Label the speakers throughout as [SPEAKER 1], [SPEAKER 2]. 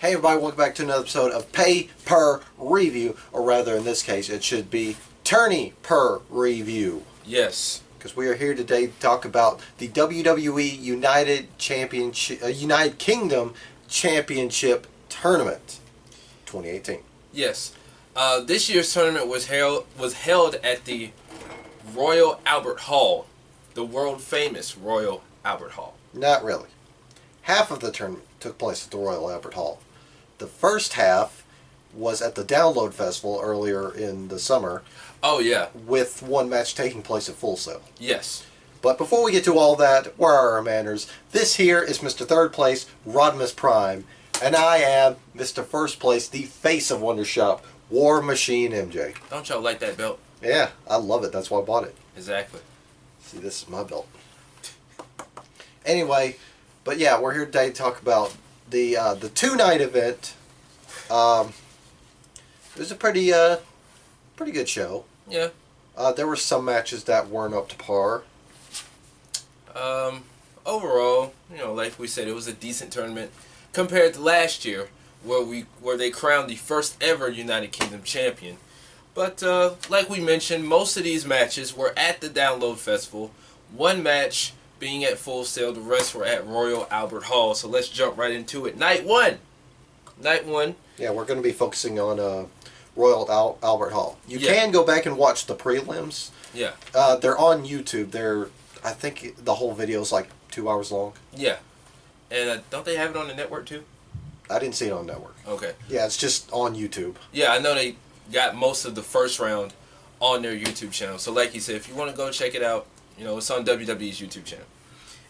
[SPEAKER 1] Hey everybody, welcome back to another episode of Pay Per Review, or rather in this case it should be Tourney Per Review.
[SPEAKER 2] Yes.
[SPEAKER 1] Because we are here today to talk about the WWE United Kingdom Championship Tournament 2018.
[SPEAKER 2] Yes. This year's tournament was held at the Royal Albert Hall, the world famous Royal Albert Hall.
[SPEAKER 1] Not really. Half of the tournament took place at the Royal Albert Hall. The first half was at the Download Festival earlier in the summer.
[SPEAKER 2] Oh, yeah.
[SPEAKER 1] With one match taking place at Full Sail.
[SPEAKER 2] Yes.
[SPEAKER 1] But before we get to all that, where are our manners? This here is Mr. Third Place, Rodimus Prime, and I am Mr. First Place, the face of WonderShop, War Machine MJ.
[SPEAKER 2] Don't y'all like that belt?
[SPEAKER 1] Yeah, I love it. That's why I bought it.
[SPEAKER 2] Exactly.
[SPEAKER 1] See, this is my belt. Anyway, but yeah, we're here today to talk about the two-night event. It was a pretty good show.
[SPEAKER 2] Yeah.
[SPEAKER 1] There were some matches that weren't up to par.
[SPEAKER 2] Overall, like we said, it was a decent tournament compared to last year, where they crowned the first ever United Kingdom champion. But like we mentioned, most of these matches were at the Download Festival. One match being at Full Sail, the rest were at Royal Albert Hall. So let's jump right into it. Night one.
[SPEAKER 1] Yeah, we're going to be focusing on Royal Albert Hall. You can go back and watch the prelims.
[SPEAKER 2] Yeah.
[SPEAKER 1] They're on YouTube. I think the whole video is like 2 hours long.
[SPEAKER 2] Yeah. And don't they have it on the network too?
[SPEAKER 1] I didn't see it on network.
[SPEAKER 2] Okay.
[SPEAKER 1] Yeah, it's just on YouTube.
[SPEAKER 2] Yeah, I know they got most of the first round on their YouTube channel. So like you said, if you want to go check it out, it's on WWE's YouTube channel.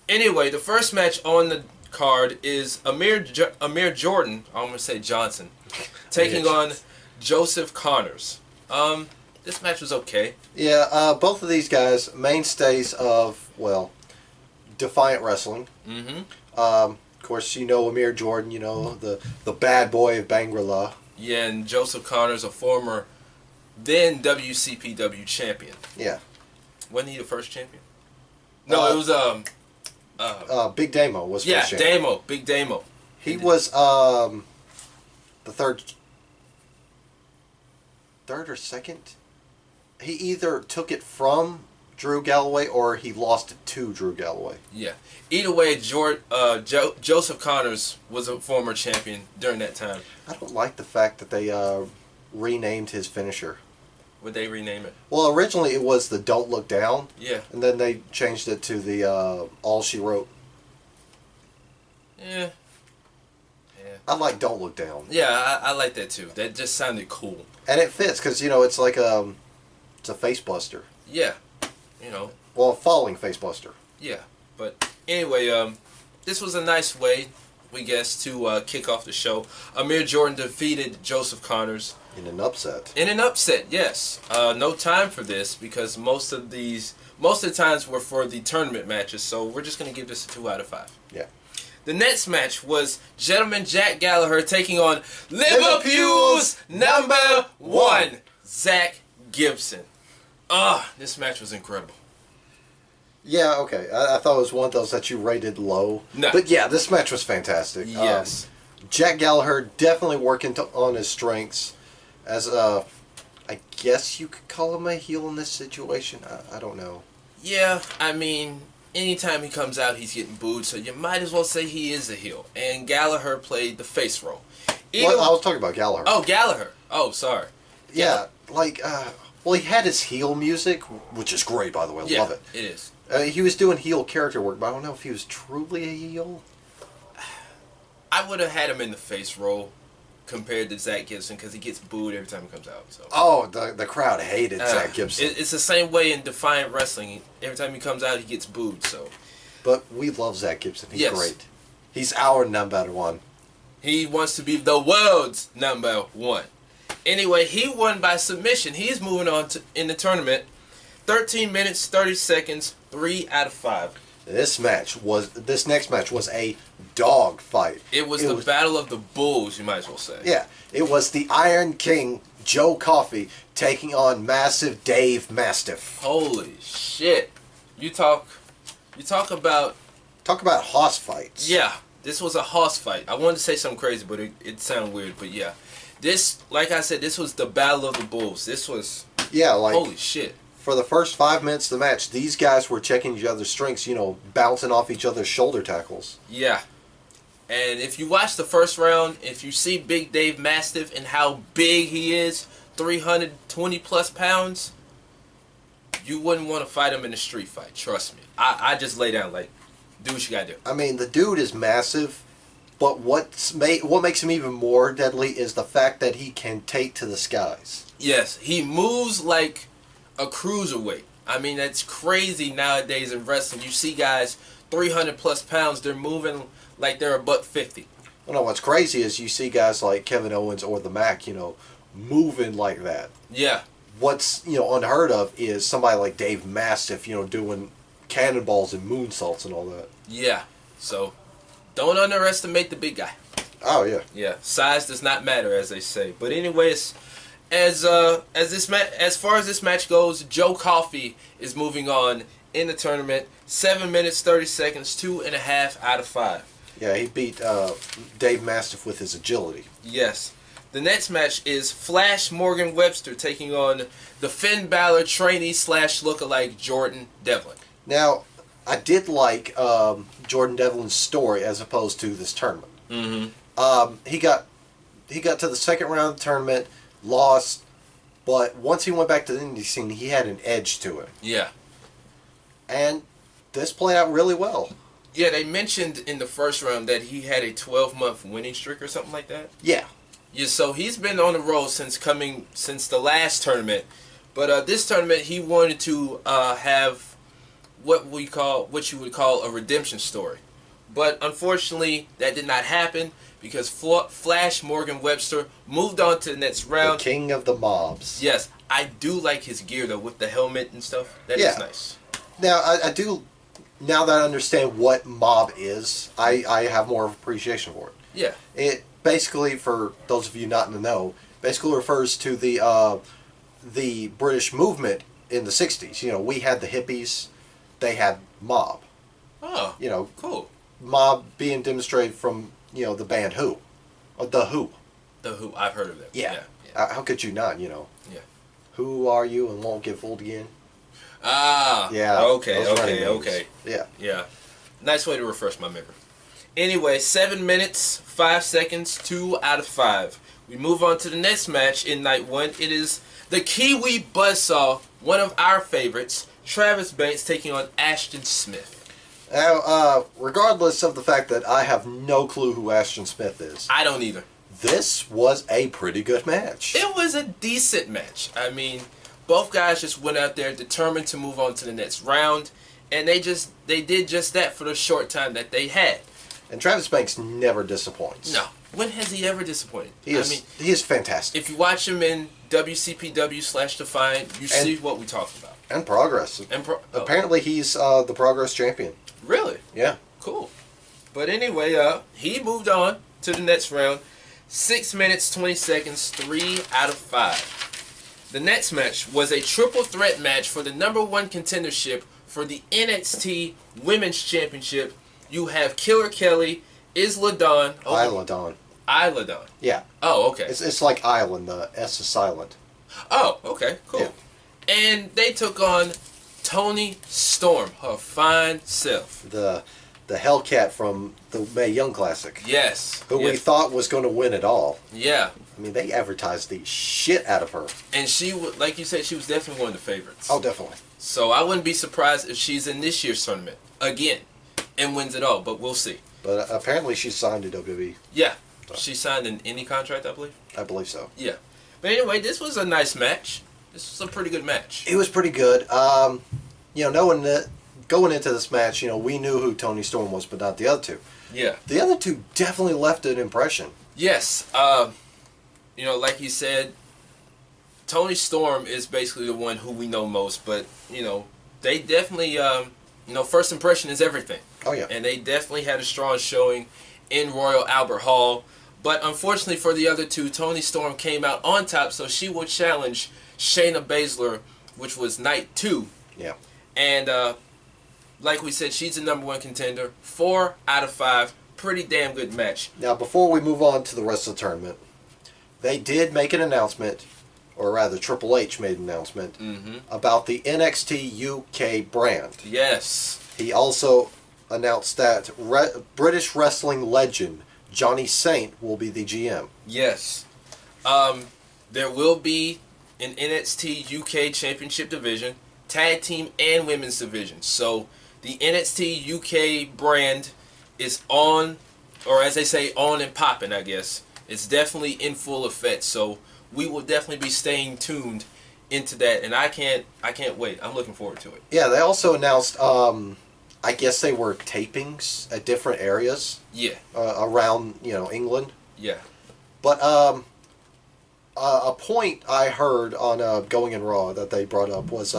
[SPEAKER 2] Anyway, the first match on the card is Amir Jordan, I'm going to say Johnson, taking on Joseph Connors. This match was okay.
[SPEAKER 1] Yeah, both of these guys, mainstays of, well, Defiant Wrestling.
[SPEAKER 2] Mm-hmm.
[SPEAKER 1] Of course, Amir Jordan, the bad boy of Bangla.
[SPEAKER 2] Yeah, and Joseph Connors, a former then WCPW champion.
[SPEAKER 1] Yeah.
[SPEAKER 2] Wasn't he the first champion? No, it was
[SPEAKER 1] Big Damo was first champion.
[SPEAKER 2] Yeah, Damo, Big Damo.
[SPEAKER 1] He was the third or second. He either took it from Drew Galloway or he lost it to Drew Galloway. Yeah.
[SPEAKER 2] Either way, Joseph Connors was a former champion during that time.
[SPEAKER 1] I don't like the fact that they renamed his finisher.
[SPEAKER 2] Would they rename it?
[SPEAKER 1] Well, originally it was the Don't Look Down.
[SPEAKER 2] Yeah.
[SPEAKER 1] And then they changed it to the All She Wrote.
[SPEAKER 2] Yeah.
[SPEAKER 1] I like Don't Look Down.
[SPEAKER 2] Yeah, I like that too. That just sounded cool.
[SPEAKER 1] And it fits because, it's like it's a face buster.
[SPEAKER 2] Yeah.
[SPEAKER 1] Well, a falling face buster.
[SPEAKER 2] Yeah. But anyway, this was a nice way, we guess, to kick off the show. Amir Jordan defeated Joseph Connors. In an upset. Yes. No time for this because most of the times were for the tournament matches, so we're just going to give this a 2 out of 5.
[SPEAKER 1] Yeah.
[SPEAKER 2] The next match was Gentleman Jack Gallagher taking on Liverpool's #1, Zach Gibson. This match was incredible.
[SPEAKER 1] Yeah, okay. I thought it was one of those that you rated low.
[SPEAKER 2] No.
[SPEAKER 1] But yeah, this match was fantastic.
[SPEAKER 2] Yes.
[SPEAKER 1] Jack Gallagher definitely working on his strengths as I guess you could call him a heel in this situation. I don't know.
[SPEAKER 2] Yeah, I mean, anytime he comes out, he's getting booed, so you might as well say he is a heel. And Gallagher played the face role.
[SPEAKER 1] Well, I was talking about Gallagher.
[SPEAKER 2] Oh, Gallagher. Oh, sorry.
[SPEAKER 1] Yeah, well, he had his heel music, which is great, by the way. Love it.
[SPEAKER 2] It is.
[SPEAKER 1] He was doing heel character work, but I don't know if he was truly a heel.
[SPEAKER 2] I would have had him in the face role compared to Zach Gibson because he gets booed every time he comes out. So.
[SPEAKER 1] Oh, the crowd hated Zach Gibson.
[SPEAKER 2] It's the same way in Defiant Wrestling. Every time he comes out, he gets booed. So.
[SPEAKER 1] But we love Zach Gibson. He's great. He's our #1.
[SPEAKER 2] He wants to be the world's #1. Anyway, he won by submission. He's moving on in the tournament. 13 minutes, 30 seconds, 3 out of 5.
[SPEAKER 1] This next match was a dog fight.
[SPEAKER 2] It was the Battle of the Bulls, you might as well say.
[SPEAKER 1] Yeah. It was the Iron King, Joe Coffey, taking on Massive Dave Mastiff.
[SPEAKER 2] Holy shit. You talk about
[SPEAKER 1] hoss fights.
[SPEAKER 2] Yeah. This was a hoss fight. I wanted to say something crazy, but it sounded weird. But yeah, this, like I said, this was the Battle of the Bulls. This was,
[SPEAKER 1] yeah, like,
[SPEAKER 2] holy shit.
[SPEAKER 1] For the first 5 minutes of the match, these guys were checking each other's strengths, you know, bouncing off each other's shoulder tackles.
[SPEAKER 2] Yeah. And if you watch the first round, if you see Big Dave Mastiff and how big he is, 320 plus pounds, you wouldn't want to fight him in a street fight. Trust me. I just lay down like, do what you gotta do.
[SPEAKER 1] I mean, the dude is massive, but what makes him even more deadly is the fact that he can take to the skies.
[SPEAKER 2] Yes, he moves like a cruiserweight. I mean, that's crazy nowadays in wrestling. You see guys 300 plus pounds, they're moving like they're $150.
[SPEAKER 1] Well, no, what's crazy is you see guys like Kevin Owens or the Mac, you know, moving like that.
[SPEAKER 2] Yeah.
[SPEAKER 1] What's, you know, unheard of is somebody like Dave Mastiff, you know, doing cannonballs and moonsaults and all that.
[SPEAKER 2] Yeah. So, don't underestimate the big guy.
[SPEAKER 1] Oh yeah.
[SPEAKER 2] Yeah. Size does not matter, as they say. But anyways, as far as this match goes, Joe Coffey is moving on in the tournament. 7 minutes 30 seconds, 2.5 out of 5.
[SPEAKER 1] Yeah, he beat Dave Mastiff with his agility.
[SPEAKER 2] Yes. The next match is Flash Morgan Webster taking on the Finn Balor trainee / lookalike Jordan Devlin.
[SPEAKER 1] Now, I did like Jordan Devlin's story as opposed to this tournament.
[SPEAKER 2] Mm-hmm.
[SPEAKER 1] He got to the second round of the tournament, lost, but once he went back to the indie scene, he had an edge to him.
[SPEAKER 2] Yeah.
[SPEAKER 1] And this played out really well.
[SPEAKER 2] Yeah, they mentioned in the first round that he had a 12-month winning streak or something like that.
[SPEAKER 1] Yeah.
[SPEAKER 2] Yeah, so he's been on the road since the last tournament, but this tournament he wanted to have what you would call a redemption story, but unfortunately that did not happen because Flash Morgan Webster moved on to the next round.
[SPEAKER 1] The king of the mobs.
[SPEAKER 2] Yes, I do like his gear though with the helmet and stuff. That is nice.
[SPEAKER 1] Now I do. Now that I understand what mob is, I have more appreciation for it.
[SPEAKER 2] Yeah.
[SPEAKER 1] It basically, for those of you not in the know, basically refers to the British movement in the 60s. You know, we had the hippies, they had mob.
[SPEAKER 2] Oh,
[SPEAKER 1] you know,
[SPEAKER 2] cool.
[SPEAKER 1] Mob being demonstrated from, you know, the band Who. Or the Who.
[SPEAKER 2] The Who, I've heard of them.
[SPEAKER 1] Yeah. How could you not, you know?
[SPEAKER 2] Yeah.
[SPEAKER 1] Who are you and won't get fooled again?
[SPEAKER 2] Ah.
[SPEAKER 1] Yeah.
[SPEAKER 2] Okay.
[SPEAKER 1] Yeah.
[SPEAKER 2] Yeah. Nice way to refresh my memory. Anyway, 7 minutes, 5 seconds, 2 out of 5. We move on to the next match in night 1. It is the Kiwi Buzzsaw, one of our favorites, Travis Banks taking on Ashton Smith.
[SPEAKER 1] Now, regardless of the fact that I have no clue who Ashton Smith is,
[SPEAKER 2] I don't either.
[SPEAKER 1] This was a pretty good match.
[SPEAKER 2] It was a decent match. I mean, both guys just went out there determined to move on to the next round, and they did just that for the short time that they had.
[SPEAKER 1] And Travis Banks never disappoints.
[SPEAKER 2] No. When has he ever disappointed?
[SPEAKER 1] He is fantastic.
[SPEAKER 2] If you watch him in WCPW/Defiant, you see what we talked about.
[SPEAKER 1] And Progress. Apparently he's the Progress champion.
[SPEAKER 2] Really?
[SPEAKER 1] Yeah.
[SPEAKER 2] Cool. But anyway, he moved on to the next round. 6 minutes, 20 seconds, 3 out of 5. The next match was a triple threat match for the #1 contendership for the NXT Women's Championship. You have Killer Kelly, Isla Dawn.
[SPEAKER 1] Isla Dawn.
[SPEAKER 2] Isla Dawn.
[SPEAKER 1] Yeah.
[SPEAKER 2] Oh, okay.
[SPEAKER 1] It's like Island. The S is silent.
[SPEAKER 2] Oh, okay. Cool.
[SPEAKER 1] Yeah.
[SPEAKER 2] And they took on Toni Storm, her fine self.
[SPEAKER 1] The Hellcat from the Mae Young Classic.
[SPEAKER 2] Yes.
[SPEAKER 1] Who we thought was going to win it all.
[SPEAKER 2] Yeah.
[SPEAKER 1] I mean, they advertised the shit out of her.
[SPEAKER 2] And she, like you said, she was definitely one of the favorites.
[SPEAKER 1] Oh, definitely.
[SPEAKER 2] So I wouldn't be surprised if she's in this year's tournament again and wins it all, but we'll see.
[SPEAKER 1] But apparently she's signed to WWE.
[SPEAKER 2] Yeah. So. She signed an indie contract, I believe.
[SPEAKER 1] I believe so.
[SPEAKER 2] Yeah. But anyway, this was a nice match. This was a pretty good match.
[SPEAKER 1] It was pretty good. You know, knowing that going into this match, you know, we knew who Toni Storm was, but not the other two.
[SPEAKER 2] Yeah.
[SPEAKER 1] The other two definitely left an impression.
[SPEAKER 2] Yes. You know, like you said, Toni Storm is basically the one who we know most, but, you know, they definitely, you know, first impression is everything.
[SPEAKER 1] Oh, yeah.
[SPEAKER 2] And they definitely had a strong showing in Royal Albert Hall. But unfortunately for the other two, Toni Storm came out on top, so she will challenge Shayna Baszler, which was night 2.
[SPEAKER 1] Yeah.
[SPEAKER 2] And like we said, she's the #1 contender. 4 out of 5. pretty damn good match.
[SPEAKER 1] Now, before we move on to the rest of the tournament, they did make an announcement, or rather Triple H made an announcement, about the NXT UK brand.
[SPEAKER 2] Yes.
[SPEAKER 1] He also announced that British wrestling legend Johnny Saint will be the GM.
[SPEAKER 2] Yes. There will be an NXT UK Championship division, tag team, and women's division. So the NXT UK brand is on, or as they say, on and popping, I guess. It's definitely in full effect. So we will definitely be staying tuned into that, and I can't wait. I'm looking forward to it.
[SPEAKER 1] Yeah, they also announced, I guess they were tapings at different areas.
[SPEAKER 2] Yeah.
[SPEAKER 1] Around, England.
[SPEAKER 2] Yeah.
[SPEAKER 1] But a point I heard on Going in Raw that they brought up was,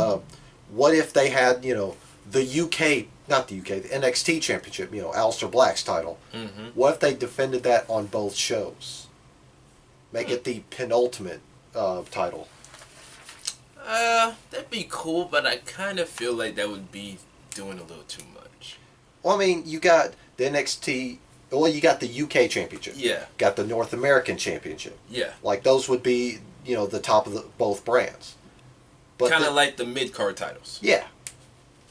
[SPEAKER 1] what if they had, the UK, not the UK, the NXT Championship, Aleister Black's title. What if they defended that on both shows? Make it the penultimate title.
[SPEAKER 2] That'd be cool, but I kind of feel like that would be doing a little too much.
[SPEAKER 1] Well, I mean, you got the NXT. Well, you got the UK Championship.
[SPEAKER 2] Yeah.
[SPEAKER 1] Got the North American Championship.
[SPEAKER 2] Yeah.
[SPEAKER 1] Like those would be, the top of both brands. But
[SPEAKER 2] kind of like the mid-card titles.
[SPEAKER 1] Yeah.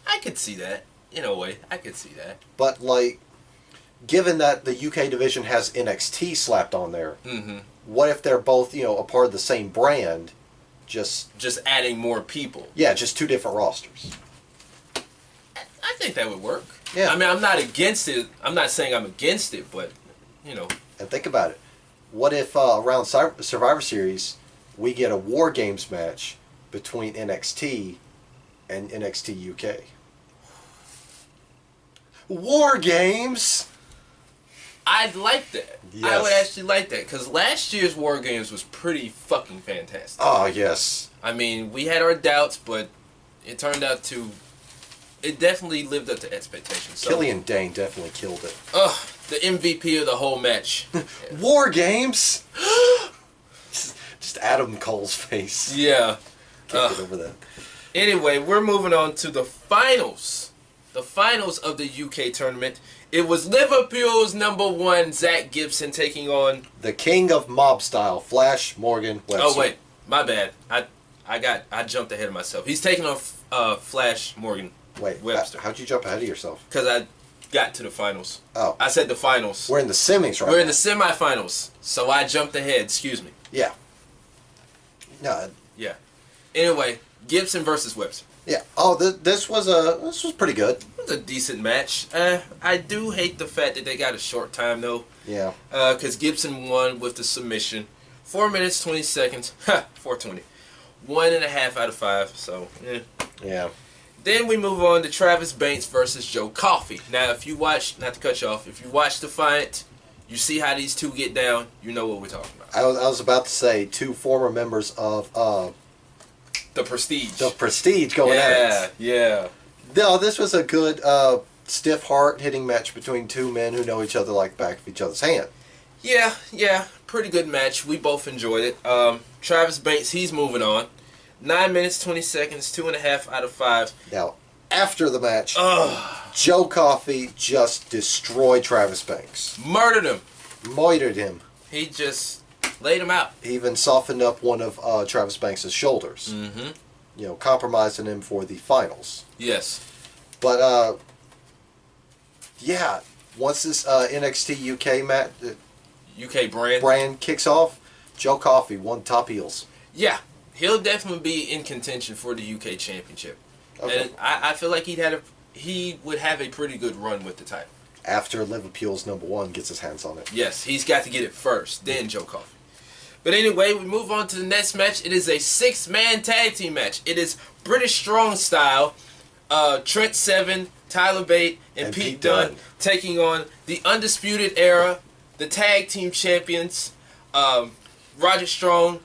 [SPEAKER 2] I could see that. In a way, I could see that.
[SPEAKER 1] But like, given that the UK division has NXT slapped on there, what if they're both, a part of the same brand? Just
[SPEAKER 2] adding more people.
[SPEAKER 1] Yeah, just two different rosters.
[SPEAKER 2] I think that would work.
[SPEAKER 1] Yeah.
[SPEAKER 2] I mean, I'm not against it. I'm not saying I'm against it, but,
[SPEAKER 1] And think about it. What if around Survivor Series, we get a War Games match between NXT and NXT UK? War Games!
[SPEAKER 2] I'd like that.
[SPEAKER 1] Yes.
[SPEAKER 2] I would actually like that, because last year's War Games was pretty fucking fantastic.
[SPEAKER 1] Oh, yes.
[SPEAKER 2] I mean, we had our doubts, but it turned out to... It definitely lived up to expectations. So,
[SPEAKER 1] Killian Dane definitely killed it.
[SPEAKER 2] Ugh, the MVP of the whole match.
[SPEAKER 1] War Games! Just Adam Cole's face.
[SPEAKER 2] Yeah.
[SPEAKER 1] Can't get over that.
[SPEAKER 2] Anyway, we're moving on to the finals. The finals of the UK tournament. It was Liverpool's #1, Zach Gibson, taking on...
[SPEAKER 1] The king of mob style, Flash Morgan Webster.
[SPEAKER 2] Oh, wait. My bad. I jumped ahead of myself. He's taking on Flash Morgan Webster.
[SPEAKER 1] How'd you jump ahead of yourself?
[SPEAKER 2] Because I got to the finals.
[SPEAKER 1] Oh.
[SPEAKER 2] I said the finals.
[SPEAKER 1] We're in the semis right now.
[SPEAKER 2] We're in the semifinals. So I jumped ahead. Excuse me.
[SPEAKER 1] Yeah. No.
[SPEAKER 2] Yeah. Anyway, Gibson versus Webster.
[SPEAKER 1] Yeah. Oh, this was pretty good.
[SPEAKER 2] It was a decent match. I do hate the fact that they got a short time, though.
[SPEAKER 1] Yeah.
[SPEAKER 2] Because Gibson won with the submission. 4 minutes, 20 seconds. Ha! 4:20. 1.5 out of 5. So,
[SPEAKER 1] Yeah.
[SPEAKER 2] Then we move on to Travis Banks versus Joe Coffey. Now, if you watch, not to cut you off, if you watch the fight, you see how these two get down, you know what we're talking about.
[SPEAKER 1] I was about to say two former members of
[SPEAKER 2] The Prestige.
[SPEAKER 1] The Prestige going at it.
[SPEAKER 2] Yeah.
[SPEAKER 1] No, this was a good stiff heart hitting match between two men who know each other like the back of each other's hand.
[SPEAKER 2] Yeah. Pretty good match. We both enjoyed it. Travis Banks, he's moving on. 9 minutes, 20 seconds, 2.5 out of 5.
[SPEAKER 1] Now, after the match, Joe Coffey just destroyed Travis Banks.
[SPEAKER 2] Murdered him.
[SPEAKER 1] Moitered him.
[SPEAKER 2] He just laid him out.
[SPEAKER 1] He even softened up one of Travis Banks' shoulders. Compromising him for the finals.
[SPEAKER 2] Yes.
[SPEAKER 1] But, yeah, once this NXT UK match...
[SPEAKER 2] UK
[SPEAKER 1] brand kicks off, Joe Coffey won top heels.
[SPEAKER 2] Yeah. He'll definitely be in contention for the UK Championship.
[SPEAKER 1] Okay.
[SPEAKER 2] And I feel like he would have a pretty good run with the title.
[SPEAKER 1] After Liverpool's #1 gets his hands on it.
[SPEAKER 2] Yes, he's got to get it first, then Joe Coffey. But anyway, we move on to the next match. It is a 6-man tag team match. It is British Strong Style. Trent Seven, Tyler Bate, and Pete Dunne taking on the Undisputed Era, the tag team champions, Roger Strong,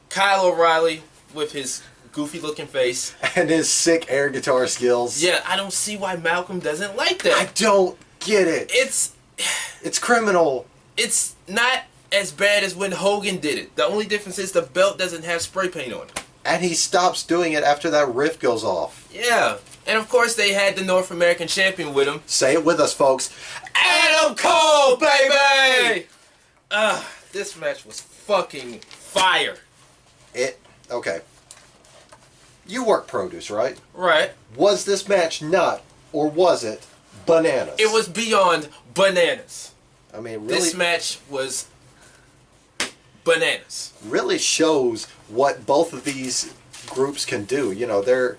[SPEAKER 2] Kyle O'Reilly with his goofy looking face.
[SPEAKER 1] And his sick air guitar skills.
[SPEAKER 2] Yeah, I don't see why Malcolm doesn't like that.
[SPEAKER 1] I don't get it. It's criminal.
[SPEAKER 2] It's not as bad as when Hogan did it. The only difference is the belt doesn't have spray paint on it.
[SPEAKER 1] And he stops doing it after that riff goes off.
[SPEAKER 2] Yeah. And of course they had the North American champion with him.
[SPEAKER 1] Say it with us, folks.
[SPEAKER 2] Adam Cole, baby! This match was fucking fire.
[SPEAKER 1] Okay. You work produce, right?
[SPEAKER 2] Right.
[SPEAKER 1] Was this match not, or was it bananas?
[SPEAKER 2] It was beyond bananas.
[SPEAKER 1] I mean, really,
[SPEAKER 2] This match was bananas.
[SPEAKER 1] really shows what both of these groups can do. You know, they're,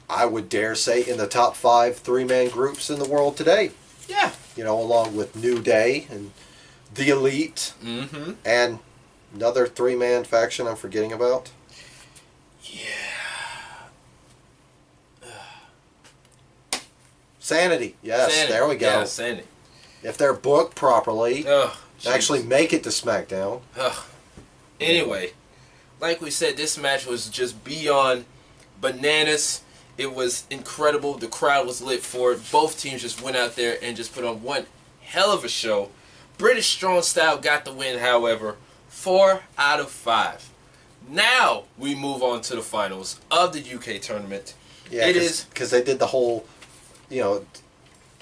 [SPEAKER 1] I would dare say, in the top 5 3-man groups in the world today.
[SPEAKER 2] Yeah.
[SPEAKER 1] You know, along with New Day and The Elite, and another 3-man faction I'm forgetting about.
[SPEAKER 2] Yeah.
[SPEAKER 1] Sanity. Yes,
[SPEAKER 2] Sanity.
[SPEAKER 1] there we go.
[SPEAKER 2] Yeah, Sanity.
[SPEAKER 1] If they're booked properly,
[SPEAKER 2] Oh,
[SPEAKER 1] actually make it to SmackDown.
[SPEAKER 2] Anyway, like we said, this match was just beyond bananas. It was incredible. The crowd was lit for it. Both teams just went out there and just put on one hell of a show. British Strong Style got the win, however, 4 out of 5. Now we move on to the finals of the UK tournament.
[SPEAKER 1] Yeah, because they did the whole, you know,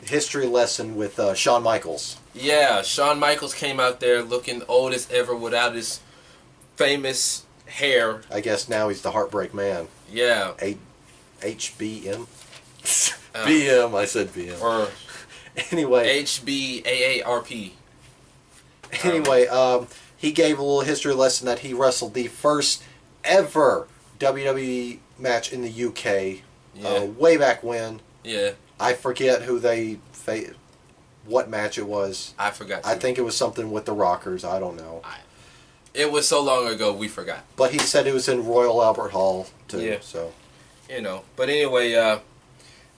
[SPEAKER 1] history lesson with Shawn Michaels.
[SPEAKER 2] Yeah, Shawn Michaels came out there looking old as ever without his famous hair.
[SPEAKER 1] I guess now he's the Heartbreak Man.
[SPEAKER 2] Yeah.
[SPEAKER 1] HBM? BM, I said BM.
[SPEAKER 2] Or
[SPEAKER 1] anyway.
[SPEAKER 2] HBAARP.
[SPEAKER 1] Anyway, he gave a little history lesson that he wrestled the first ever WWE match in the UK. Way back when.
[SPEAKER 2] Yeah.
[SPEAKER 1] I forget who what match it was.
[SPEAKER 2] I forgot too.
[SPEAKER 1] I think it was something with the Rockers. I don't know.
[SPEAKER 2] It was so long ago, we forgot.
[SPEAKER 1] But he said it was in Royal Albert Hall, too.
[SPEAKER 2] Yeah.
[SPEAKER 1] So,
[SPEAKER 2] you know. But anyway,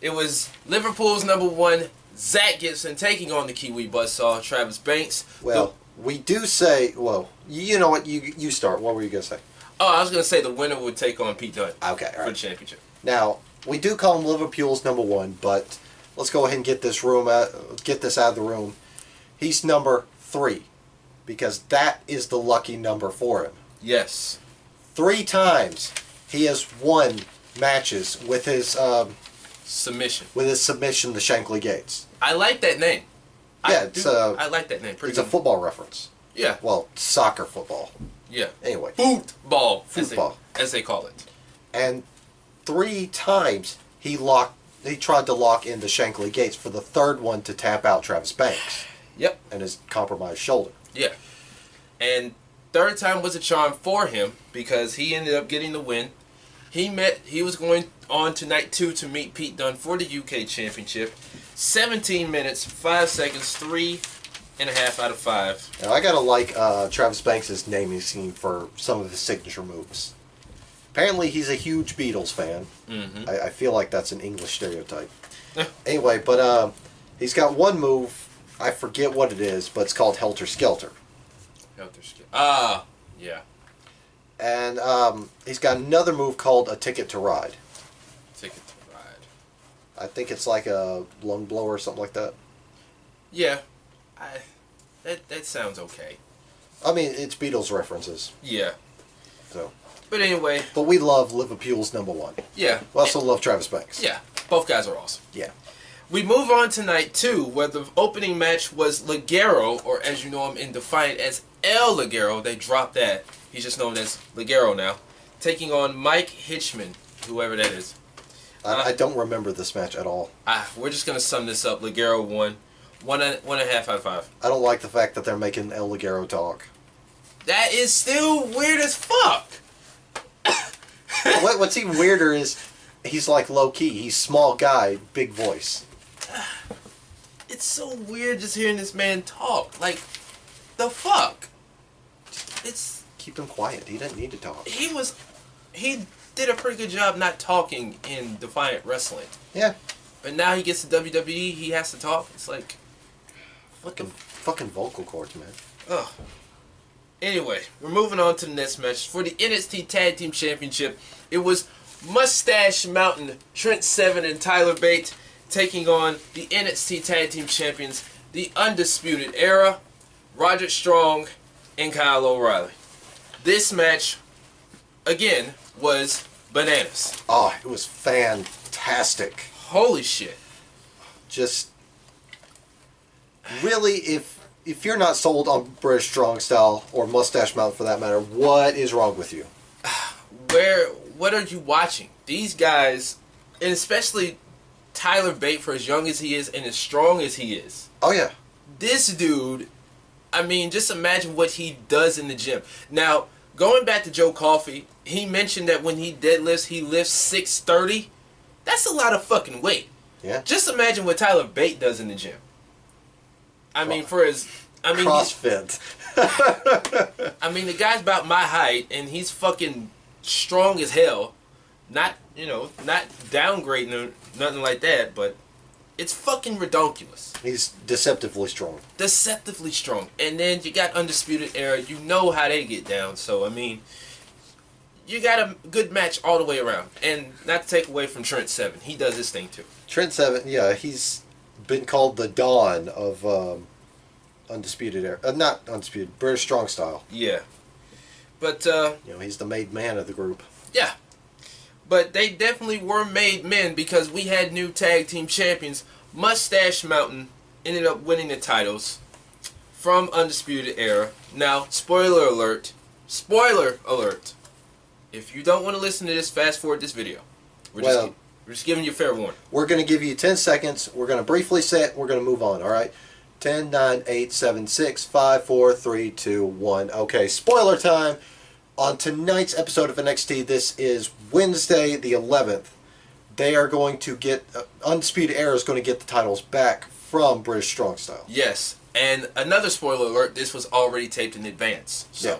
[SPEAKER 2] it was Liverpool's #1, Zach Gibson, taking on the Kiwi Buzzsaw, Travis Banks.
[SPEAKER 1] Well, we do say, well, you know what? You start. What were you going to say?
[SPEAKER 2] Oh, I was going to say the winner would take on Pete Dunne.
[SPEAKER 1] Okay, all
[SPEAKER 2] For
[SPEAKER 1] right.
[SPEAKER 2] the championship.
[SPEAKER 1] Now, we do call him Liverpool's #1, but let's go ahead and get this out of the room. He's number 3, because that is the lucky number for him.
[SPEAKER 2] Yes.
[SPEAKER 1] 3 times he has won matches with his
[SPEAKER 2] submission.
[SPEAKER 1] With his submission to Shankly Gates.
[SPEAKER 2] I like that name.
[SPEAKER 1] Yeah,
[SPEAKER 2] I like that name. Pretty
[SPEAKER 1] it's
[SPEAKER 2] good.
[SPEAKER 1] a football reference.
[SPEAKER 2] Yeah.
[SPEAKER 1] Well, soccer football.
[SPEAKER 2] Yeah.
[SPEAKER 1] Anyway.
[SPEAKER 2] Football. As they call it.
[SPEAKER 1] And 3 times he tried to lock into Shankly Gates for the 3rd one to tap out Travis Banks.
[SPEAKER 2] Yep.
[SPEAKER 1] And his compromised shoulder.
[SPEAKER 2] Yeah. And 3rd time was a charm for him because he ended up getting the win. He was going on to night 2 to meet Pete Dunne for the UK Championship. 17 minutes, 5 seconds, 3.5 out of 5.
[SPEAKER 1] Now I gotta like Travis Banks' naming scheme for some of his signature moves. Apparently he's a huge Beatles fan.
[SPEAKER 2] Mm-hmm.
[SPEAKER 1] I feel like that's an English stereotype. Anyway, but he's got one move, I forget what it is, but it's called Helter Skelter.
[SPEAKER 2] Helter Skelter. Yeah.
[SPEAKER 1] And he's got another move called a Ticket to Ride.
[SPEAKER 2] Ticket to Ride.
[SPEAKER 1] I think it's like a lung blower or something like that.
[SPEAKER 2] Yeah. That sounds okay.
[SPEAKER 1] I mean, it's Beatles references.
[SPEAKER 2] Yeah.
[SPEAKER 1] So.
[SPEAKER 2] But anyway.
[SPEAKER 1] But we love Liverpool's #1.
[SPEAKER 2] Yeah.
[SPEAKER 1] We also love Travis Banks.
[SPEAKER 2] Yeah. Both guys are awesome.
[SPEAKER 1] Yeah.
[SPEAKER 2] We move on to night 2, where the opening match was Ligero, or as you know him in Defiant as El Ligero. They dropped that. He's just known as Ligero now. Taking on Mike Hitchman, whoever that is.
[SPEAKER 1] I don't remember this match at all.
[SPEAKER 2] We're just going to sum this up. Ligero won. 1.5 out of 5.
[SPEAKER 1] I don't like the fact that they're making El Ligero talk.
[SPEAKER 2] That is still weird as fuck.
[SPEAKER 1] What's even weirder is he's like low-key. He's small guy, big voice.
[SPEAKER 2] It's so weird just hearing this man talk. Like, the fuck? It's...
[SPEAKER 1] Keep him quiet. He doesn't need to talk.
[SPEAKER 2] He did a pretty good job not talking in Defiant Wrestling.
[SPEAKER 1] Yeah.
[SPEAKER 2] But now he gets to WWE, he has to talk. It's like...
[SPEAKER 1] Fucking vocal cords, man.
[SPEAKER 2] Ugh. Anyway, we're moving on to the next match. For the NXT Tag Team Championship, it was Mustache Mountain, Trent Seven, and Tyler Bate taking on the NXT Tag Team Champions, the Undisputed Era, Roderick Strong, and Kyle O'Reilly. This match, again, was bananas.
[SPEAKER 1] Oh, it was fantastic.
[SPEAKER 2] Holy shit.
[SPEAKER 1] Just... really, if you're not sold on British Strong Style or Mustache Mountain for that matter, what is wrong with you?
[SPEAKER 2] What are you watching? These guys, and especially Tyler Bate, for as young as he is and as strong as he is.
[SPEAKER 1] Oh yeah.
[SPEAKER 2] This dude, I mean, just imagine what he does in the gym. Now, going back to Joe Coffey, he mentioned that when he deadlifts, he lifts 630. That's a lot of fucking weight.
[SPEAKER 1] Yeah.
[SPEAKER 2] Just imagine what Tyler Bate does in the gym. I mean,
[SPEAKER 1] CrossFit.
[SPEAKER 2] I mean, the guy's about my height, and he's fucking strong as hell. Not downgrading or nothing like that, but it's fucking redonkulous.
[SPEAKER 1] He's deceptively strong.
[SPEAKER 2] Deceptively strong. And then you got Undisputed Era. You know how they get down. So, I mean, you got a good match all the way around. And not to take away from Trent Seven. He does his thing, too.
[SPEAKER 1] Trent Seven, yeah, he's been called the Dawn of Undisputed Era. Not Undisputed, British Strong Style.
[SPEAKER 2] Yeah. But,
[SPEAKER 1] he's the made man of the group.
[SPEAKER 2] Yeah. But they definitely were made men because we had new tag team champions. Mustache Mountain ended up winning the titles from Undisputed Era. Now, spoiler alert. Spoiler alert. If you don't want to listen to this, fast forward this video. We're just giving you a fair warning.
[SPEAKER 1] We're going to give you 10 seconds. We're going to briefly say it. We're going to move on, all right? 10, 9, 8, 7, 6, 5, 4, 3, 2, 1. Okay, spoiler time. On tonight's episode of NXT, this is Wednesday the 11th. They are going to get, Undisputed Era is going to get the titles back from British Strong Style.
[SPEAKER 2] Yes, and another spoiler alert, this was already taped in advance. So.
[SPEAKER 1] Yeah.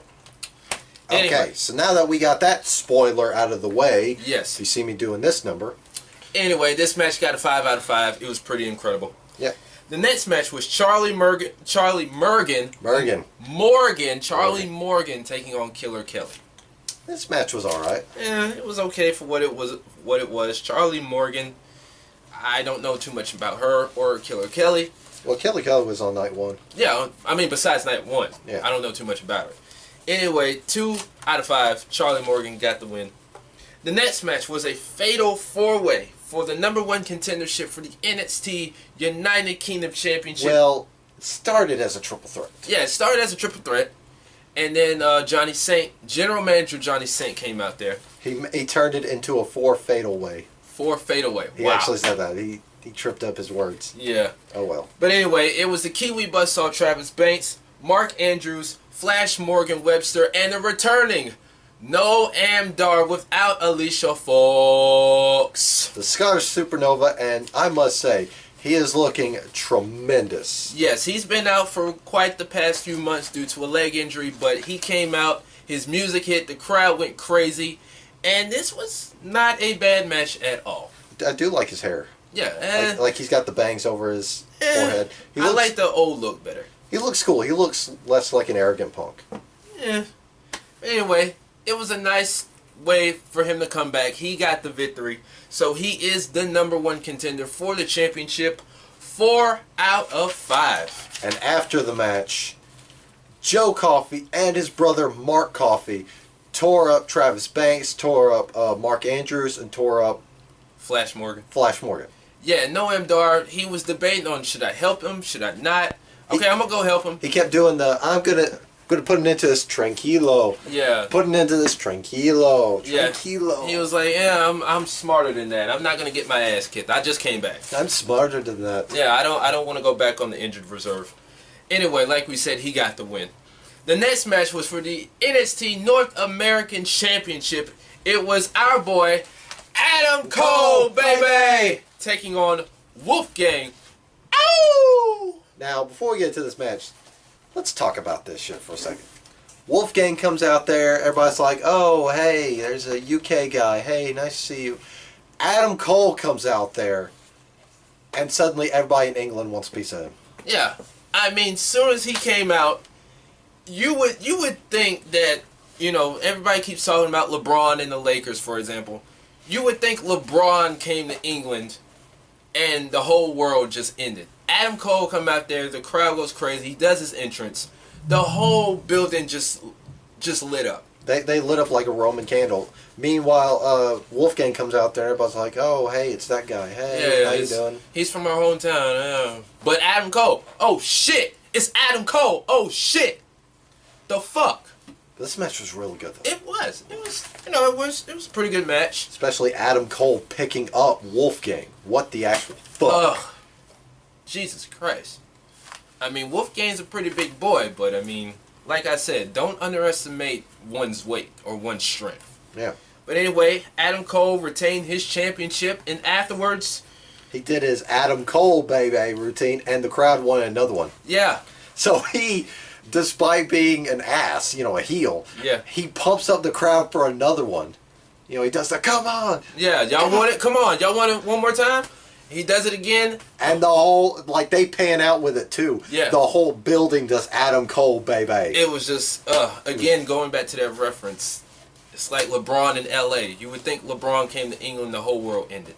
[SPEAKER 2] Anyway.
[SPEAKER 1] Okay, so now that we got that spoiler out of the way,
[SPEAKER 2] yes.
[SPEAKER 1] You see me doing this number.
[SPEAKER 2] Anyway, this match got a 5 out of 5. It was pretty incredible.
[SPEAKER 1] Yeah.
[SPEAKER 2] The next match was Charlie Morgan taking on Killer Kelly.
[SPEAKER 1] This match was alright.
[SPEAKER 2] Yeah, it was okay for what it was. Charlie Morgan, I don't know too much about her or Killer Kelly.
[SPEAKER 1] Well, Killer Kelly was on night 1.
[SPEAKER 2] Yeah, I mean, besides night 1.
[SPEAKER 1] Yeah.
[SPEAKER 2] I don't know too much about her. Anyway, 2 out of 5, Charlie Morgan got the win. The next match was a fatal 4-way for the #1 contendership for the NXT United Kingdom Championship.
[SPEAKER 1] Well, it started as a triple threat.
[SPEAKER 2] Yeah, it started as a triple threat. And then Johnny Saint, General Manager Johnny Saint came out there.
[SPEAKER 1] He turned it into a 4 fatal way.
[SPEAKER 2] 4 fatal way.
[SPEAKER 1] He
[SPEAKER 2] wow.
[SPEAKER 1] actually said that. He tripped up his words.
[SPEAKER 2] Yeah.
[SPEAKER 1] Oh well.
[SPEAKER 2] But anyway, it was the Kiwi Buzzsaw Travis Banks, Mark Andrews, Flash Morgan Webster, and the returning No Amdar without Alicia Fox.
[SPEAKER 1] The Scottish Supernova, and I must say, he is looking tremendous.
[SPEAKER 2] Yes, he's been out for quite the past few months due to a leg injury, but he came out, his music hit, the crowd went crazy, and this was not a bad match at all.
[SPEAKER 1] I do like his hair.
[SPEAKER 2] Yeah.
[SPEAKER 1] Like he's got the bangs over his forehead.
[SPEAKER 2] I like the old look better.
[SPEAKER 1] He looks cool. He looks less like an arrogant punk.
[SPEAKER 2] Yeah. Anyway, it was a nice way for him to come back. He got the victory. So he is the #1 contender for the championship. 4 out of 5.
[SPEAKER 1] And after the match, Joe Coffey and his brother Mark Coffey tore up Travis Banks, tore up Mark Andrews, and tore up
[SPEAKER 2] Flash Morgan. Yeah, No Amdar, he was debating on should I help him, should I not? Okay, I'm gonna go help him.
[SPEAKER 1] He kept doing the I'm gonna put him into this tranquilo.
[SPEAKER 2] Yeah.
[SPEAKER 1] Putting into this tranquilo.
[SPEAKER 2] Yeah.
[SPEAKER 1] Tranquilo.
[SPEAKER 2] He was like, yeah, I'm smarter than that. I'm not gonna get my ass kicked. I just came back.
[SPEAKER 1] I'm smarter than that.
[SPEAKER 2] Yeah, I don't want to go back on the injured reserve. Anyway, like we said, he got the win. The next match was for the NXT North American Championship. It was our boy Adam Cole, baby, taking on Wolfgang. Ow!
[SPEAKER 1] Now, before we get to this match, let's talk about this shit for a second. Wolfgang comes out there. Everybody's like, oh, hey, there's a UK guy. Hey, nice to see you. Adam Cole comes out there. And suddenly everybody in England wants a piece of him.
[SPEAKER 2] Yeah. I mean, soon as he came out, you would think that, everybody keeps talking about LeBron and the Lakers, for example. You would think LeBron came to England and the whole world just ended. Adam Cole come out there, the crowd goes crazy, he does his entrance. The whole building just lit up.
[SPEAKER 1] They lit up like a Roman candle. Meanwhile, Wolfgang comes out there and everybody's like, "Oh, hey, it's that guy. Hey, how you doing?"
[SPEAKER 2] He's from our hometown. But Adam Cole. Oh shit! It's Adam Cole. Oh shit! The fuck?
[SPEAKER 1] This match was really good, though.
[SPEAKER 2] It was. It was. It was a pretty good match.
[SPEAKER 1] Especially Adam Cole picking up Wolfgang. What the actual fuck?
[SPEAKER 2] Ugh. Jesus Christ. I mean, Wolfgang's a pretty big boy, but I mean, like I said, don't underestimate one's weight or one's strength.
[SPEAKER 1] Yeah.
[SPEAKER 2] But anyway, Adam Cole retained his championship, and afterwards,
[SPEAKER 1] he did his Adam Cole baby routine, and the crowd wanted another one.
[SPEAKER 2] Yeah.
[SPEAKER 1] So he, despite being an ass, a heel,
[SPEAKER 2] yeah,
[SPEAKER 1] he pumps up the crowd for another one. He does the come on.
[SPEAKER 2] Yeah, y'all want it? Come on, y'all want it one more time? He does it again.
[SPEAKER 1] And the whole, they pan out with it too.
[SPEAKER 2] Yeah.
[SPEAKER 1] The whole building does Adam Cole, baby.
[SPEAKER 2] It was just, again, going back to that reference, it's like LeBron in LA. You would think LeBron came to England, the whole world ended.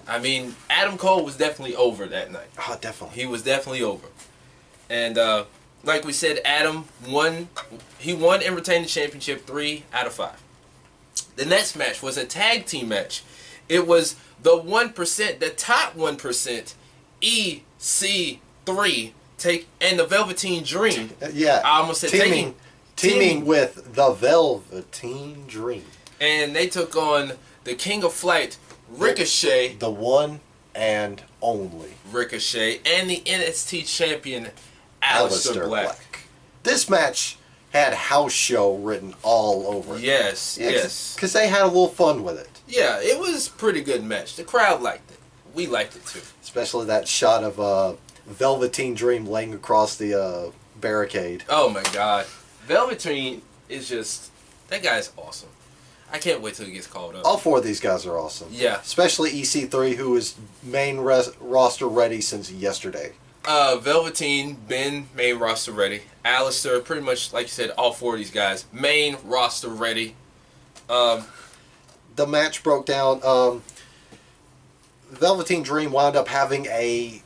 [SPEAKER 2] I mean, Adam Cole was definitely over that night.
[SPEAKER 1] Oh, definitely.
[SPEAKER 2] He was definitely over. And, like we said, Adam won. He won and retained the championship 3 out of 5. The next match was a tag team match. It was the 1%, the top 1%, EC3 and the Velveteen Dream.
[SPEAKER 1] Yeah.
[SPEAKER 2] I almost said
[SPEAKER 1] teaming with the Velveteen Dream.
[SPEAKER 2] And they took on the King of Flight, Ricochet.
[SPEAKER 1] The one and only.
[SPEAKER 2] Ricochet. And the NXT champion, Aleister Black.
[SPEAKER 1] This match had house show written all over it.
[SPEAKER 2] Yes, yes.
[SPEAKER 1] Because they had a little fun with it.
[SPEAKER 2] Yeah, it was a pretty good match. The crowd liked it. We liked it too.
[SPEAKER 1] Especially that shot of Velveteen Dream laying across the barricade.
[SPEAKER 2] Oh my god. Velveteen is just... That guy's awesome. I can't wait till he gets called up.
[SPEAKER 1] All 4 of these guys are awesome.
[SPEAKER 2] Yeah.
[SPEAKER 1] Especially EC3, who is main roster ready since yesterday.
[SPEAKER 2] Velveteen, been main roster ready. Aleister, pretty much, like you said, all 4 of these guys, main roster ready.
[SPEAKER 1] The match broke down. Velveteen Dream wound up having a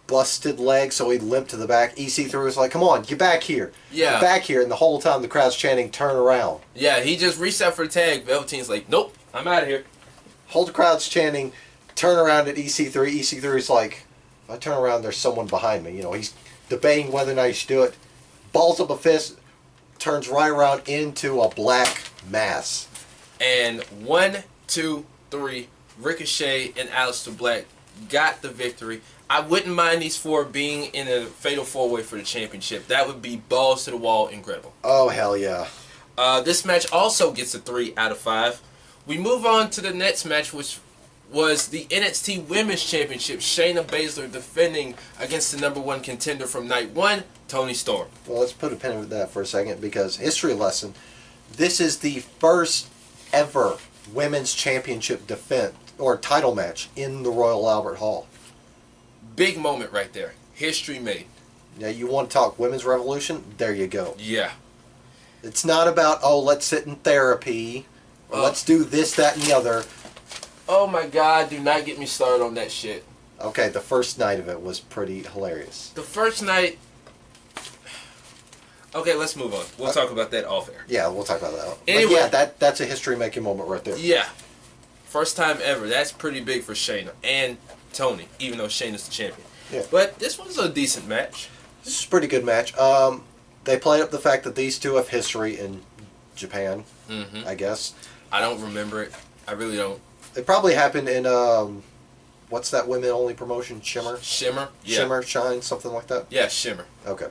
[SPEAKER 1] busted leg, so he limped to the back. EC3 was like, "Come on, get back here."
[SPEAKER 2] Yeah.
[SPEAKER 1] Get back here. And the whole time the crowd's chanting, "Turn around."
[SPEAKER 2] Yeah, he just reset for the tag. Velveteen's like, "Nope, I'm out of here."
[SPEAKER 1] Whole crowd's chanting, "Turn around" at EC3. EC3's like, "If I turn around, there's someone behind me." He's debating whether or not he should do it. Balls up a fist, turns right around into a black mass.
[SPEAKER 2] And 1, 2, 3, Ricochet and Aleister Black got the victory. I wouldn't mind these 4 being in a fatal 4-way for the championship. That would be balls to the wall, incredible.
[SPEAKER 1] Oh, hell yeah.
[SPEAKER 2] This match also gets a 3 out of 5. We move on to the next match, which was the NXT Women's Championship. Shayna Baszler defending against the #1 contender from night 1, Toni Storm.
[SPEAKER 1] Well, let's put a pin in that for a second, because history lesson. This is the first ever women's championship defense or title match in the Royal Albert Hall.
[SPEAKER 2] Big moment right there. History made.
[SPEAKER 1] Now, you want to talk women's revolution? There you go.
[SPEAKER 2] Yeah.
[SPEAKER 1] It's not about, oh, let's sit in therapy, or let's do this, that, and the other.
[SPEAKER 2] Oh my god, do not get me started on that shit.
[SPEAKER 1] Okay, the first night of it was pretty hilarious.
[SPEAKER 2] The first night... Okay, let's move on. We'll talk about that off air.
[SPEAKER 1] Yeah, we'll talk about that.
[SPEAKER 2] Anyway,
[SPEAKER 1] but yeah, that's a history-making moment right there.
[SPEAKER 2] Yeah. First time ever. That's pretty big for Shayna and Toni, even though Shayna's the champion.
[SPEAKER 1] Yeah.
[SPEAKER 2] But this was a decent match.
[SPEAKER 1] This is a pretty good match. They played up the fact that these 2 have history in Japan, I guess.
[SPEAKER 2] I don't remember it. I really don't.
[SPEAKER 1] It probably happened in, what's that women-only promotion? Shimmer?
[SPEAKER 2] Shimmer? Yeah.
[SPEAKER 1] Shimmer, Shine, something like that?
[SPEAKER 2] Yeah, Shimmer.
[SPEAKER 1] Okay.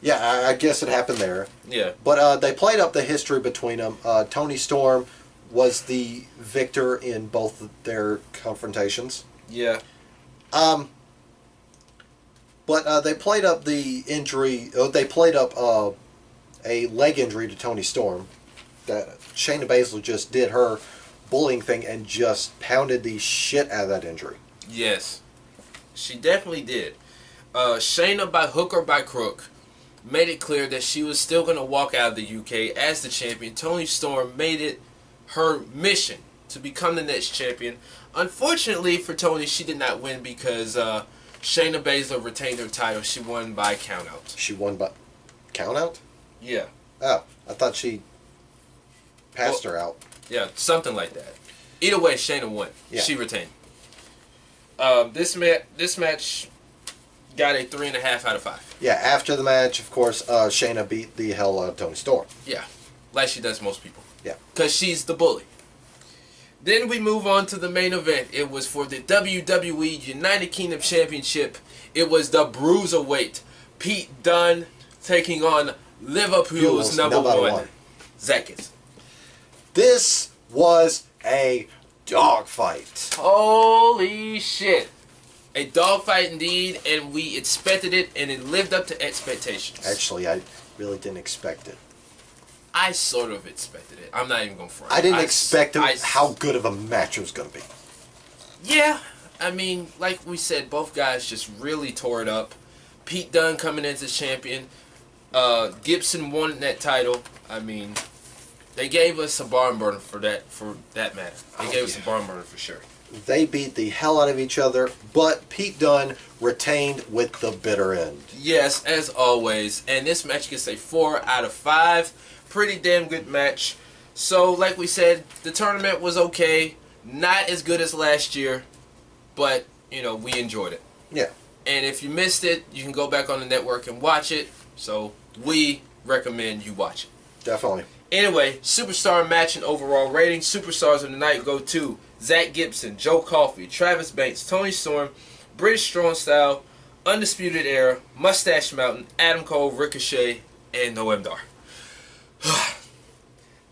[SPEAKER 1] Yeah, I guess it happened there.
[SPEAKER 2] Yeah.
[SPEAKER 1] But they played up the history between them. Toni Storm was the victor in both of their confrontations.
[SPEAKER 2] Yeah.
[SPEAKER 1] But they played up the injury. They played up a leg injury to Toni Storm. That Shayna Baszler just did her bullying thing and just pounded the shit out of that injury.
[SPEAKER 2] Yes. She definitely did. Shayna, by hook or by crook, made it clear that she was still going to walk out of the UK as the champion. Toni Storm made it her mission to become the next champion. Unfortunately for Toni, she did not win because Shayna Baszler retained her title. She won by countout.
[SPEAKER 1] She won by countout?
[SPEAKER 2] Yeah.
[SPEAKER 1] Oh, I thought she Passed her out.
[SPEAKER 2] Yeah, something like that. Either way, Shayna won.
[SPEAKER 1] Yeah.
[SPEAKER 2] She retained. This match got a 3.5 out of 5.
[SPEAKER 1] Yeah, after the match, of course, Shayna beat the hell out of Toni Storm.
[SPEAKER 2] Yeah, like she does most people.
[SPEAKER 1] Yeah.
[SPEAKER 2] Because she's the bully. Then we move on to the main event. It was for the WWE United Kingdom Championship. It was the Bruiserweight. Pete Dunne taking on Liverpool's number one. Zach Gibson.
[SPEAKER 1] This was a dogfight.
[SPEAKER 2] Holy shit. A dogfight indeed, and we expected it, and it lived up to expectations.
[SPEAKER 1] Actually, I really didn't expect it.
[SPEAKER 2] I sort of expected it. I'm not even going to front.
[SPEAKER 1] I didn't expect how good of a match it was going to be.
[SPEAKER 2] Yeah, I mean, like we said, both guys just really tore it up. Pete Dunne coming in as champion. Gibson won that title. I mean, they gave us a barn burner for that matter. They gave us a barn burner for sure.
[SPEAKER 1] They beat the hell out of each other, but Pete Dunne retained with the bitter end.
[SPEAKER 2] Yes, as always. And this match gets a 4 out of 5. Pretty damn good match. So, like we said, the tournament was okay. Not as good as last year, but, you know, we enjoyed it.
[SPEAKER 1] Yeah.
[SPEAKER 2] And if you missed it, you can go back on the network and watch it. So, we recommend you watch it.
[SPEAKER 1] Definitely.
[SPEAKER 2] Anyway, superstar match and overall rating. Superstars of the night go to Zach Gibson, Joe Coffey, Travis Banks, Toni Storm, British Strong Style, Undisputed Era, Mustache Mountain, Adam Cole, Ricochet, and Noam Dar.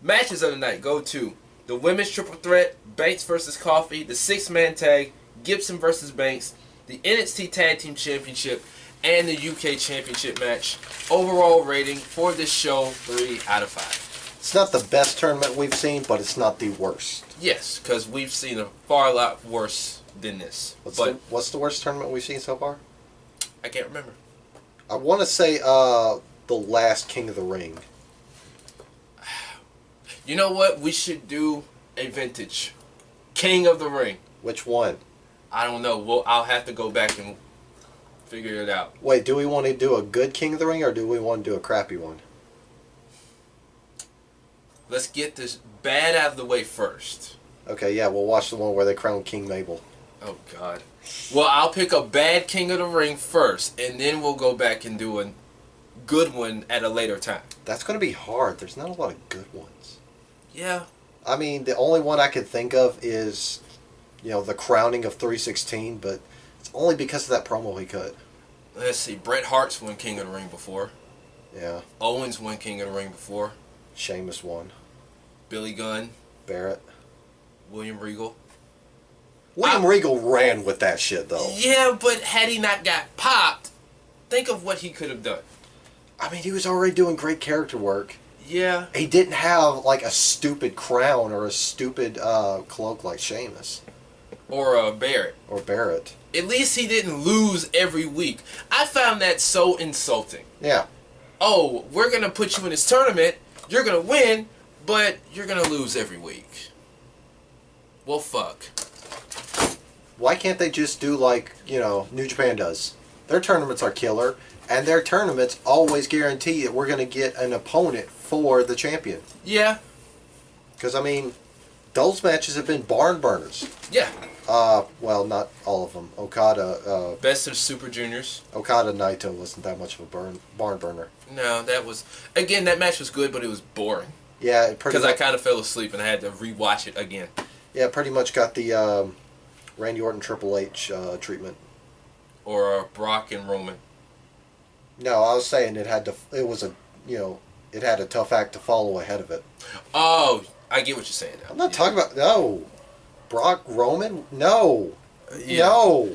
[SPEAKER 2] Matches of the night go to the Women's Triple Threat, Banks versus Coffey, the 6-man tag, Gibson versus Banks, the NXT Tag Team Championship, and the UK Championship match. Overall rating for this show, 3 out of 5.
[SPEAKER 1] It's not the best tournament we've seen, but it's not the worst.
[SPEAKER 2] Yes, because we've seen a far lot worse than this.
[SPEAKER 1] What's the worst tournament we've seen so far?
[SPEAKER 2] I can't remember.
[SPEAKER 1] I want to say the last King of the Ring.
[SPEAKER 2] You know what? We should do a vintage King of the Ring.
[SPEAKER 1] Which one?
[SPEAKER 2] I don't know. I'll have to go back and figure it out.
[SPEAKER 1] Wait, do we want to do a good King of the Ring, or do we want to do a crappy one?
[SPEAKER 2] Let's get this bad out of the way first.
[SPEAKER 1] Okay, yeah, we'll watch the one where they crown King Mabel.
[SPEAKER 2] Oh, God. Well, I'll pick a bad King of the Ring first, and then we'll go back and do a good one at a later time.
[SPEAKER 1] That's going to be hard. There's not a lot of good ones.
[SPEAKER 2] Yeah.
[SPEAKER 1] I mean, the only one I could think of is, you know, the crowning of 316, but it's only because of that promo he cut.
[SPEAKER 2] Let's see. Bret Hart's won King of the Ring before.
[SPEAKER 1] Yeah.
[SPEAKER 2] Owens won King of the Ring before.
[SPEAKER 1] Sheamus won.
[SPEAKER 2] Billy Gunn.
[SPEAKER 1] Barrett.
[SPEAKER 2] William Regal.
[SPEAKER 1] William Regal ran with that shit, though.
[SPEAKER 2] Yeah, but had he not got popped, think of what he could have done.
[SPEAKER 1] I mean, he was already doing great character work.
[SPEAKER 2] Yeah.
[SPEAKER 1] He didn't have, like, a stupid crown or a stupid cloak like Sheamus.
[SPEAKER 2] Or Barrett.
[SPEAKER 1] Or Barrett.
[SPEAKER 2] At least he didn't lose every week. I found that so insulting.
[SPEAKER 1] Yeah.
[SPEAKER 2] Oh, we're going to put you in this tournament, you're going to win, but you're going to lose every week. Well, fuck.
[SPEAKER 1] Why can't they just do like, you know, New Japan does? Their tournaments are killer, and their tournaments always guarantee that we're going to get an opponent for the champion.
[SPEAKER 2] Yeah.
[SPEAKER 1] Because, I mean, those matches have been barn burners.
[SPEAKER 2] Yeah.
[SPEAKER 1] Well, not all of them. Okada.
[SPEAKER 2] Best of Super Juniors.
[SPEAKER 1] Okada Naito wasn't that much of a barn burner.
[SPEAKER 2] No, that was... Again, that match was good, but it was boring.
[SPEAKER 1] Yeah,
[SPEAKER 2] because I kind of fell asleep and I had to rewatch it again.
[SPEAKER 1] Yeah, pretty much got the Randy Orton Triple H treatment.
[SPEAKER 2] Or Brock and Roman.
[SPEAKER 1] No, I was saying it had a tough act to follow ahead of it.
[SPEAKER 2] Oh, I get what you're saying now.
[SPEAKER 1] I'm not talking about Brock Roman. No,
[SPEAKER 2] yeah.
[SPEAKER 1] No.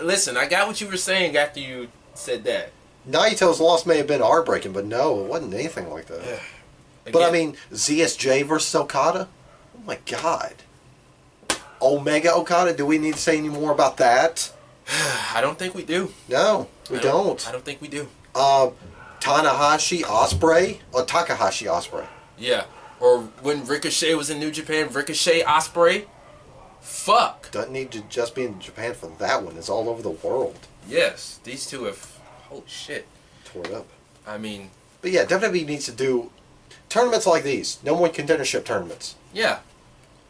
[SPEAKER 2] Listen. I got what you were saying after you said that.
[SPEAKER 1] Naito's loss may have been heartbreaking, but no, it wasn't anything like that. But I mean, ZSJ versus Okada. Oh my God. Omega Okada. Do we need to say any more about that?
[SPEAKER 2] I don't think we do.
[SPEAKER 1] No, we don't.
[SPEAKER 2] I don't think we do.
[SPEAKER 1] Tanahashi Ospreay or Takahashi Ospreay.
[SPEAKER 2] Yeah. Or when Ricochet was in New Japan, Ricochet Ospreay. Fuck.
[SPEAKER 1] Doesn't need to just be in Japan for that one. It's all over the world.
[SPEAKER 2] Yes, these two have. Holy shit.
[SPEAKER 1] Tore it up.
[SPEAKER 2] I mean.
[SPEAKER 1] But yeah, WWE needs to do Tournaments like these, no more contendership tournaments.
[SPEAKER 2] Yeah.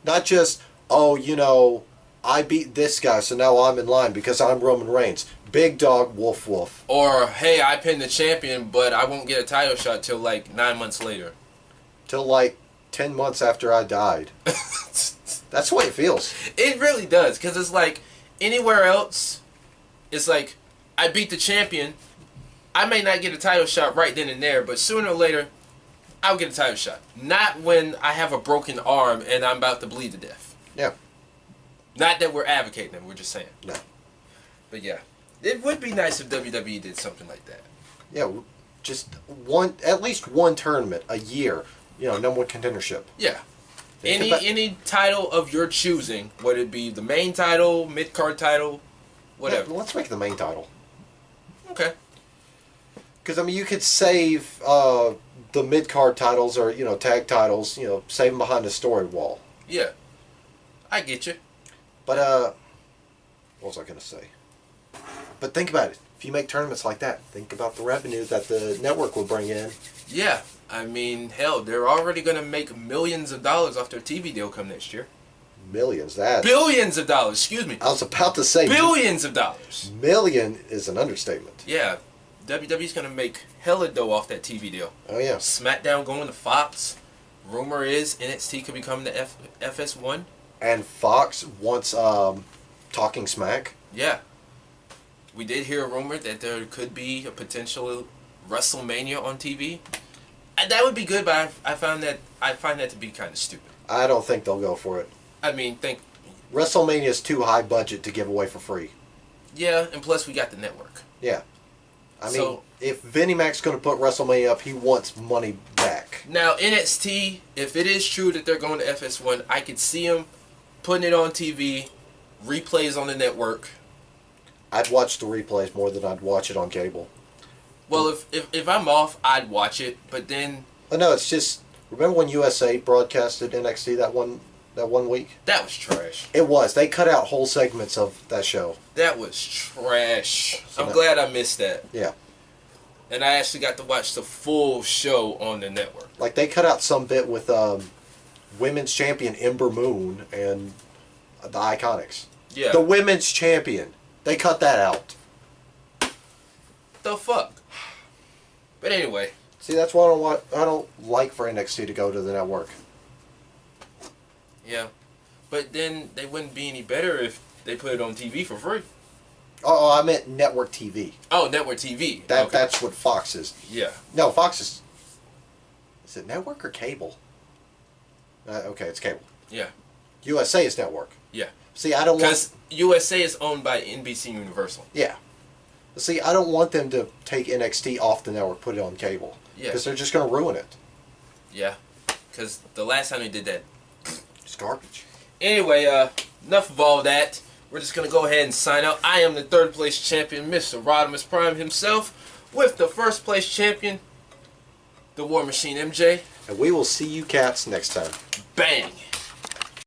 [SPEAKER 1] Not just, oh, you know, I beat this guy, so now I'm in line because I'm Roman Reigns. Big dog, woof woof.
[SPEAKER 2] Or, hey, I pinned the champion, but I won't get a title shot till like 9 months later.
[SPEAKER 1] Till like 10 months after I died. That's the way it feels.
[SPEAKER 2] It really does, because it's like anywhere else, it's like I beat the champion. I may not get a title shot right then and there, but sooner or later, I'll get a title shot. Not when I have a broken arm and I'm about to bleed to death.
[SPEAKER 1] Yeah.
[SPEAKER 2] Not that we're advocating them, we're just saying.
[SPEAKER 1] No.
[SPEAKER 2] But yeah, it would be nice if WWE did something like that.
[SPEAKER 1] Yeah, just at least one tournament a year. You know, no more contendership.
[SPEAKER 2] Yeah. Any title of your choosing, whether it be the main title, mid-card title, whatever.
[SPEAKER 1] Yeah, let's make it the main title.
[SPEAKER 2] Okay.
[SPEAKER 1] Because, I mean, you could save the mid-card titles or, you know, tag titles, you know, save them behind a story wall.
[SPEAKER 2] Yeah. I get you.
[SPEAKER 1] But, what was I going to say? But think about it. If you make tournaments like that, think about the revenue that the network will bring in.
[SPEAKER 2] Yeah. I mean, hell, they're already going to make millions of dollars off their TV deal come next year.
[SPEAKER 1] Millions, that.
[SPEAKER 2] Billions of dollars, excuse me.
[SPEAKER 1] I was about to say.
[SPEAKER 2] Billions of dollars.
[SPEAKER 1] Million is an understatement.
[SPEAKER 2] Yeah. WWE's going to make hella dough off that TV deal.
[SPEAKER 1] Oh, yeah.
[SPEAKER 2] SmackDown going to Fox. Rumor is NXT could become the FS1.
[SPEAKER 1] And Fox wants Talking Smack.
[SPEAKER 2] Yeah. We did hear a rumor that there could be a potential WrestleMania on TV. And that would be good, but I find that to be kind of stupid.
[SPEAKER 1] I don't think they'll go for it.
[SPEAKER 2] I mean,
[SPEAKER 1] WrestleMania is too high budget to give away for free.
[SPEAKER 2] Yeah, and plus we got the network.
[SPEAKER 1] Yeah. I mean, if Vinnie Mac's going to put WrestleMania up, he wants money back.
[SPEAKER 2] Now, NXT, if it is true that they're going to FS1, I could see them putting it on TV, replays on the network.
[SPEAKER 1] I'd watch the replays more than I'd watch it on cable.
[SPEAKER 2] Well, if I'm off, I'd watch it, but then...
[SPEAKER 1] Oh, no, it's just... Remember when USA broadcasted NXT that one week?
[SPEAKER 2] That was trash.
[SPEAKER 1] It was. They cut out whole segments of that show.
[SPEAKER 2] That was trash. I'm glad I missed that.
[SPEAKER 1] Yeah.
[SPEAKER 2] And I actually got to watch the full show on the network.
[SPEAKER 1] Like, they cut out some bit with women's champion Ember Moon and the Iconics.
[SPEAKER 2] Yeah.
[SPEAKER 1] The women's champion. They cut that out.
[SPEAKER 2] The fuck? But anyway.
[SPEAKER 1] See, that's why I don't like for NXT to go to the network.
[SPEAKER 2] Yeah. But then they wouldn't be any better if they put it on TV for free.
[SPEAKER 1] Oh, I meant network TV.
[SPEAKER 2] Oh, network TV.
[SPEAKER 1] Okay.
[SPEAKER 2] Okay.
[SPEAKER 1] That's what Fox is.
[SPEAKER 2] Yeah.
[SPEAKER 1] No, Fox is... Is it network or cable? Okay, it's cable.
[SPEAKER 2] Yeah.
[SPEAKER 1] USA is network.
[SPEAKER 2] Yeah.
[SPEAKER 1] See, I don't want...
[SPEAKER 2] Because USA is owned by NBC Universal.
[SPEAKER 1] Yeah. See, I don't want them to take NXT off the network, put it on cable.
[SPEAKER 2] Yeah.
[SPEAKER 1] Because they're just going to ruin it.
[SPEAKER 2] Yeah. Because the last time they did that...
[SPEAKER 1] It's garbage.
[SPEAKER 2] Anyway, enough of all that. We're just going to go ahead and sign out. I am the third place champion, Mr. Rodimus Prime himself, with the first place champion, the War Machine MJ.
[SPEAKER 1] And we will see you cats next time.
[SPEAKER 2] Bang!